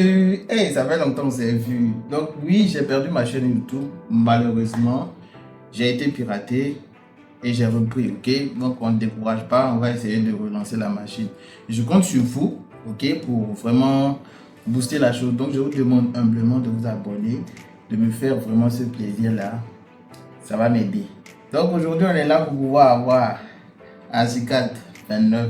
Hey, ça fait longtemps qu'on s'est vu. Donc oui, j'ai perdu ma chaîne YouTube. Malheureusement, j'ai été piraté et j'ai repris, ok? Donc on ne décourage pas, on va essayer de relancer la machine. Je compte sur vous, ok, pour vraiment booster la chose. Donc je vous demande humblement de vous abonner, de me faire vraiment ce plaisir-là. Ça va m'aider. Donc aujourd'hui, on est là pour pouvoir avoir un C4 29.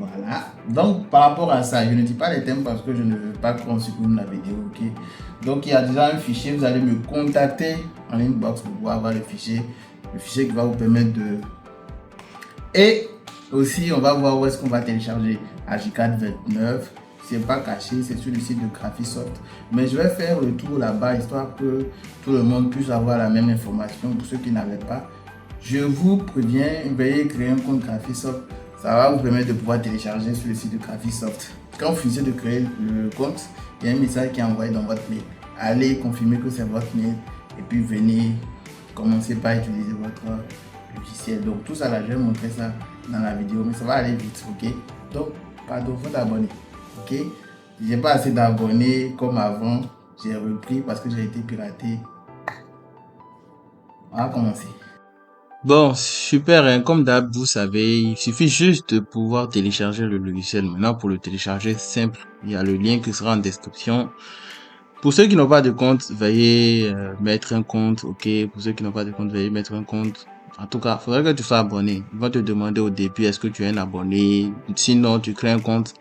Voilà. Donc, par rapport à ça, je ne dis pas les thèmes parce que je ne veux pas qu'on supprime la vidéo, ok? Donc, il y a déjà un fichier, vous allez me contacter en inbox pour pouvoir avoir le fichier qui va vous permettre de... Et aussi, on va voir où est-ce qu'on va télécharger H4 29. C'est pas caché, c'est sur le site de Graphisoft. Mais je vais faire le tour là-bas, histoire que tout le monde puisse avoir la même information pour ceux qui n'avaient pas. Je vous préviens, veuillez créer un compte Graphisoft. Ça va vous permettre de pouvoir télécharger sur le site de Graphisoft. Quand vous finissez de créer le compte, il y a un message qui est envoyé dans votre mail. Allez confirmer que c'est votre mail et puis venez commencer par utiliser votre logiciel. Donc tout ça là, je vais montrer ça dans la vidéo, mais ça va aller vite, ok? Donc, pardon, faut t'abonner, ok? J'ai pas assez d'abonnés comme avant, j'ai repris parce que j'ai été piraté. On va commencer. Bon, super, hein. Comme d'hab, vous savez, il suffit juste de pouvoir télécharger le logiciel. Maintenant, pour le télécharger, simple, il y a le lien qui sera en description. Pour ceux qui n'ont pas de compte, veuillez mettre un compte, ok. Pour ceux qui n'ont pas de compte, veuillez mettre un compte. En tout cas, il faudrait que tu sois abonné. Il va te demander au début, est-ce que tu es un abonné? Sinon, tu crées un compte.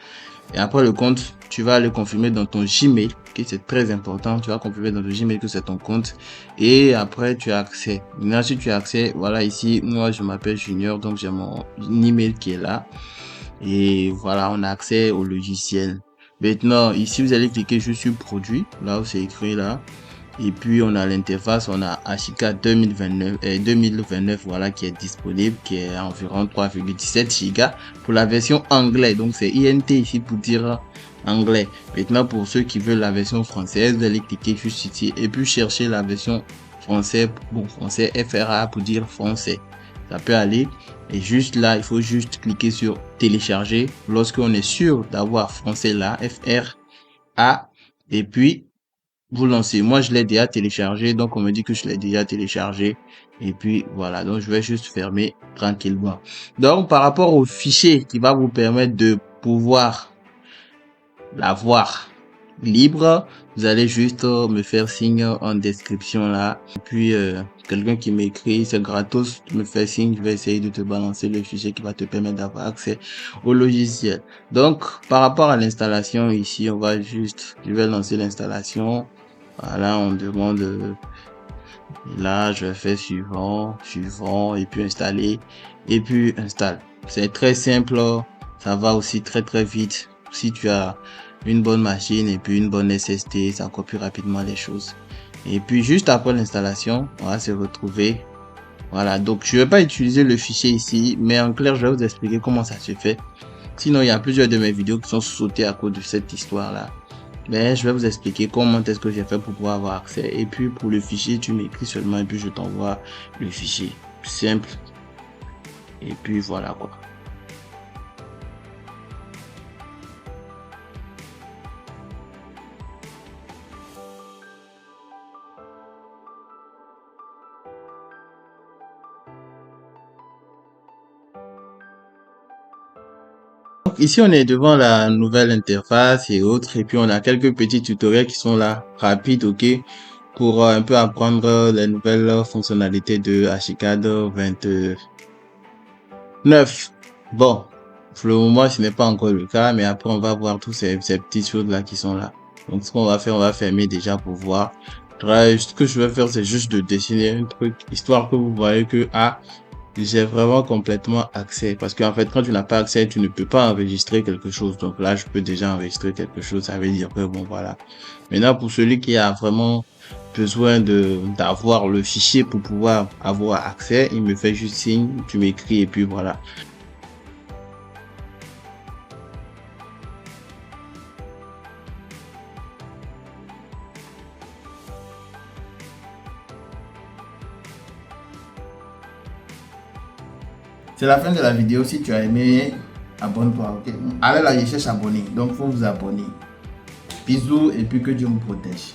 Et après le compte, tu vas le confirmer dans ton Gmail, ok, c'est très important. Tu vas confirmer dans ton Gmail que c'est ton compte. Et après, tu as accès. Maintenant, si tu as accès, voilà, ici, moi, je m'appelle Junior, donc j'ai mon email qui est là. Et voilà, on a accès au logiciel. Maintenant, ici, vous allez cliquer juste sur produit, là où c'est écrit là. Et puis, on a l'interface, on a HK 2029, voilà, qui est disponible, qui est à environ 3,17 Go pour la version anglais. Donc, c'est INT ici pour dire anglais. Maintenant, pour ceux qui veulent la version française, vous allez cliquer juste ici et puis chercher la version français, bon, français FRA pour dire français. Ça peut aller. Et juste là, il faut juste cliquer sur télécharger lorsqu'on est sûr d'avoir français là, FRA. Et puis, vous lancez. Moi, je l'ai déjà téléchargé, donc on me dit que je l'ai déjà téléchargé. Et puis voilà, donc je vais juste fermer tranquillement. Donc par rapport au fichier qui va vous permettre de pouvoir l'avoir libre, vous allez juste me faire signe en description là. Et puis quelqu'un qui m'écrit, c'est gratos, tu me fais signe, je vais essayer de te balancer le fichier qui va te permettre d'avoir accès au logiciel. Donc par rapport à l'installation ici, je vais lancer l'installation. Voilà, on demande, là, je fais suivant, et puis installer, et puis installe. C'est très simple, ça va aussi très très vite. Si tu as une bonne machine et puis une bonne SSD, ça copie rapidement les choses. Et puis juste après l'installation, on va se retrouver. Voilà, donc je vais pas utiliser le fichier ici, mais en clair, je vais vous expliquer comment ça se fait. Sinon, il y a plusieurs de mes vidéos qui sont sautées à cause de cette histoire-là. Mais je vais vous expliquer comment est-ce que j'ai fait pour pouvoir avoir accès. Et puis pour le fichier, tu m'écris seulement et puis je t'envoie le fichier. Simple. Et puis voilà quoi. Donc ici on est devant la nouvelle interface et autres. Et puis on a quelques petits tutoriels qui sont là, rapides, ok, pour un peu apprendre les nouvelles fonctionnalités de HCAD 29. Bon, pour le moment ce n'est pas encore le cas, mais après on va voir tous ces petites choses là qui sont là. Donc ce qu'on va faire, on va fermer déjà pour voir. Ce que je vais faire, c'est juste de dessiner un truc, histoire que vous voyez que j'ai vraiment complètement accès. Parce qu'en fait, quand tu n'as pas accès, tu ne peux pas enregistrer quelque chose. Donc là, je peux déjà enregistrer quelque chose. Ça veut dire que bon, voilà. Maintenant, pour celui qui a vraiment besoin d'avoir le fichier pour pouvoir avoir accès, il me fait juste signe, tu m'écris et puis voilà. C'est la fin de la vidéo. Si tu as aimé, abonne-toi, ok? Allez là, je cherche abonner. Donc, il faut vous abonner. Bisous et puis que Dieu vous protège.